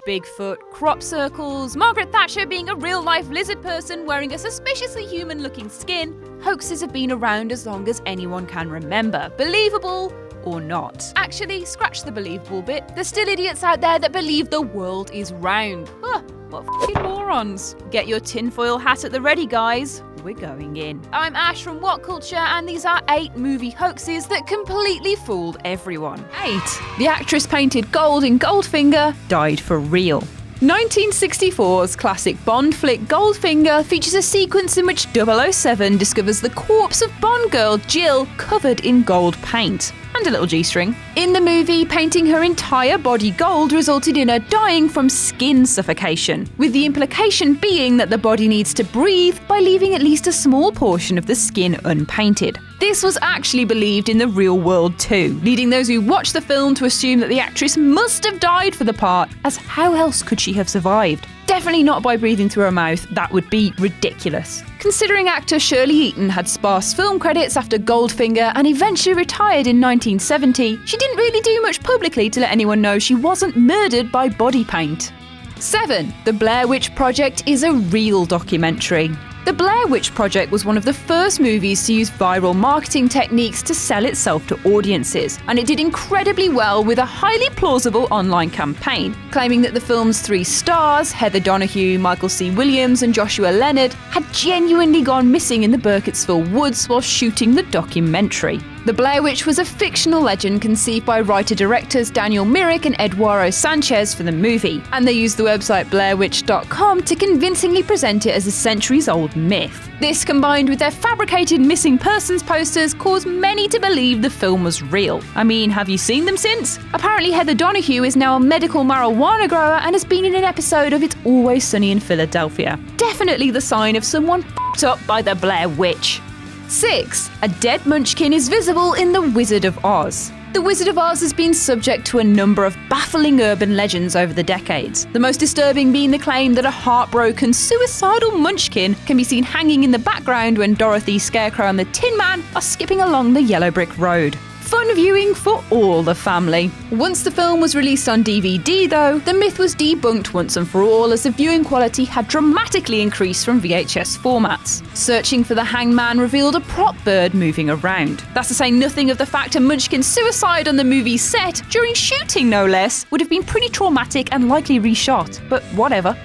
Bigfoot, crop circles, Margaret Thatcher being a real-life lizard person wearing a suspiciously human-looking skin, hoaxes have been around as long as anyone can remember. Believable or not. Actually, scratch the believable bit. There's still idiots out there that believe the world is round. Huh, what f***ing morons. Get your tinfoil hat at the ready, guys. We're going in. I'm Ash from What Culture, and these are 8 movie hoaxes that completely fooled everyone. 8. The actress painted gold in Goldfinger died for real. 1964's classic Bond flick Goldfinger features a sequence in which 007 discovers the corpse of Bond girl Jill covered in gold paint. And a little G-string. In the movie, painting her entire body gold resulted in her dying from skin suffocation, with the implication being that the body needs to breathe by leaving at least a small portion of the skin unpainted. This was actually believed in the real world too, leading those who watched the film to assume that the actress must have died for the part, as how else could she have survived? Definitely not by breathing through her mouth, that would be ridiculous. Considering actor Shirley Eaton had sparse film credits after Goldfinger and eventually retired in 1970, she didn't really do much publicly to let anyone know she wasn't murdered by body paint. 7. The Blair Witch Project is a real documentary. The Blair Witch Project was one of the first movies to use viral marketing techniques to sell itself to audiences, and it did incredibly well with a highly plausible online campaign, claiming that the film's 3 stars, Heather Donahue, Michael C. Williams and Joshua Leonard, had genuinely gone missing in the Burkittsville woods while shooting the documentary. The Blair Witch was a fictional legend conceived by writer-directors Daniel Myrick and Eduardo Sanchez for the movie, and they used the website BlairWitch.com to convincingly present it as a centuries-old myth. This, combined with their fabricated missing persons posters, caused many to believe the film was real. I mean, have you seen them since? Apparently Heather Donahue is now a medical marijuana grower and has been in an episode of It's Always Sunny in Philadelphia. Definitely the sign of someone f***ed up by the Blair Witch. 6. A dead munchkin is visible in The Wizard of Oz. The Wizard of Oz has been subject to a number of baffling urban legends over the decades, the most disturbing being the claim that a heartbroken, suicidal munchkin can be seen hanging in the background when Dorothy, Scarecrow and the Tin Man are skipping along the yellow brick road. Fun viewing for all the family. Once the film was released on DVD though, the myth was debunked once and for all as the viewing quality had dramatically increased from VHS formats. Searching for the hangman revealed a prop bird moving around. That's to say nothing of the fact a munchkin's suicide on the movie's set, during shooting no less, would have been pretty traumatic and likely reshot, but whatever.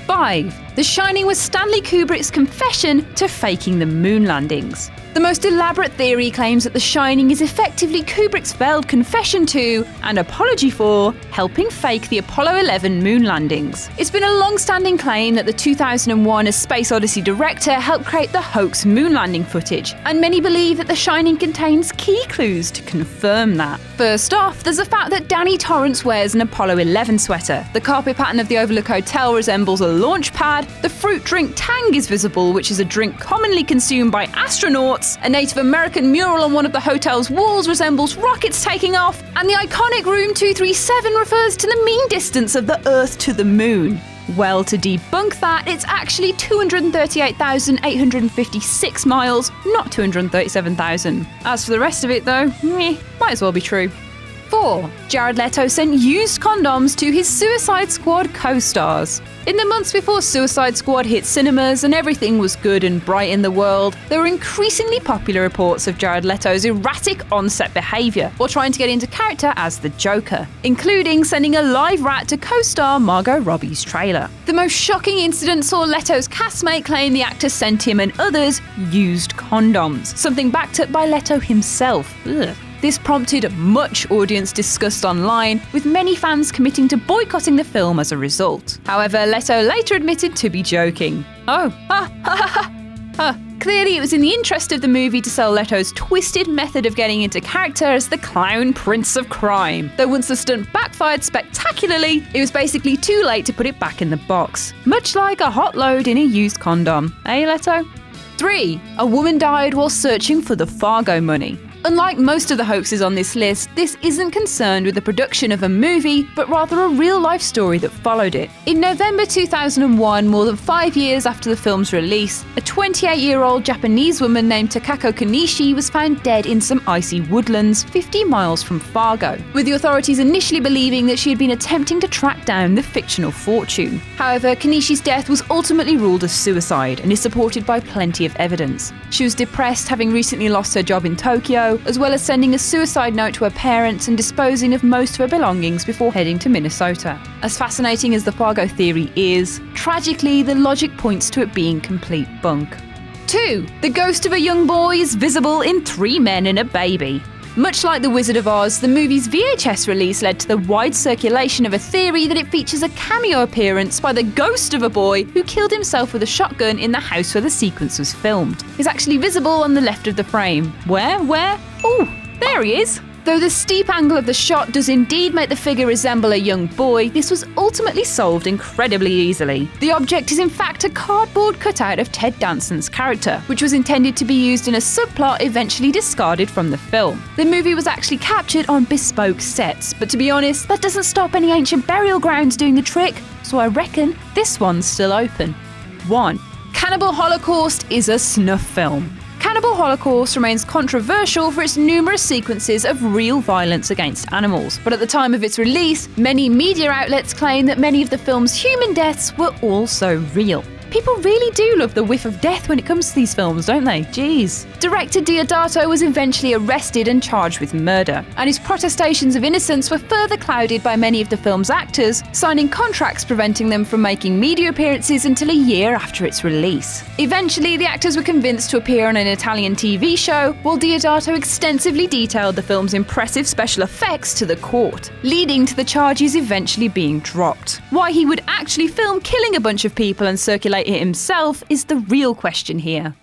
5. The Shining was Stanley Kubrick's confession to faking the moon landings. The most elaborate theory claims that The Shining is effectively Kubrick's veiled confession to, and apology for, helping fake the Apollo 11 moon landings. It's been a long-standing claim that the 2001 A Space Odyssey director helped create the hoax moon landing footage, and many believe that The Shining contains key clues to confirm that. First off, there's the fact that Danny Torrance wears an Apollo 11 sweater. The carpet pattern of the Overlook Hotel resembles a launch pad. The fruit drink Tang is visible, which is a drink commonly consumed by astronauts. A Native American mural on one of the hotel's walls resembles rockets taking off, and the iconic Room 237 refers to the mean distance of the Earth to the Moon. Well, to debunk that, it's actually 238,856 miles, not 237,000. As for the rest of it though, might as well be true. 4. Jared Leto sent used condoms to his Suicide Squad co-stars. In the months before Suicide Squad hit cinemas and everything was good and bright in the world, there were increasingly popular reports of Jared Leto's erratic on-set behaviour while trying to get into character as the Joker, including sending a live rat to co-star Margot Robbie's trailer. The most shocking incident saw Leto's castmate claim the actor sent him and others used condoms, something backed up by Leto himself. Ugh. This prompted much audience disgust online, with many fans committing to boycotting the film as a result. However, Leto later admitted to be joking. Clearly, it was in the interest of the movie to sell Leto's twisted method of getting into character as the clown prince of crime. Though once the stunt backfired spectacularly, it was basically too late to put it back in the box. Much like a hot load in a used condom. Eh, Leto? 3. A woman died while searching for the Fargo money. Unlike most of the hoaxes on this list, this isn't concerned with the production of a movie, but rather a real-life story that followed it. In November 2001, more than 5 years after the film's release, a 28-year-old Japanese woman named Takako Kanishi was found dead in some icy woodlands 50 miles from Fargo, with the authorities initially believing that she had been attempting to track down the fictional fortune. However, Kanishi's death was ultimately ruled as suicide and is supported by plenty of evidence. She was depressed, having recently lost her job in Tokyo, as well as sending a suicide note to her parents and disposing of most of her belongings before heading to Minnesota. As fascinating as the Fargo theory is, tragically the logic points to it being complete bunk. 2. The ghost of a young boy is visible in 3 men and a baby. Much like The Wizard of Oz, the movie's VHS release led to the wide circulation of a theory that it features a cameo appearance by the ghost of a boy who killed himself with a shotgun in the house where the sequence was filmed. He's actually visible on the left of the frame. Where? Oh, there he is! Though the steep angle of the shot does indeed make the figure resemble a young boy, this was ultimately solved incredibly easily. The object is in fact a cardboard cutout of Ted Danson's character, which was intended to be used in a subplot eventually discarded from the film. The movie was actually captured on bespoke sets, but to be honest, that doesn't stop any ancient burial grounds doing the trick, so I reckon this one's still open. 1. Cannibal Holocaust is a snuff film. Cannibal Holocaust remains controversial for its numerous sequences of real violence against animals, but at the time of its release, many media outlets claim that many of the film's human deaths were also real. People really do love the whiff of death when it comes to these films, don't they? Jeez. Director Deodato was eventually arrested and charged with murder, and his protestations of innocence were further clouded by many of the film's actors signing contracts preventing them from making media appearances until a year after its release. Eventually, the actors were convinced to appear on an Italian TV show, while Deodato extensively detailed the film's impressive special effects to the court, leading to the charges eventually being dropped. Why he would actually film killing a bunch of people and circulate it himself is the real question here.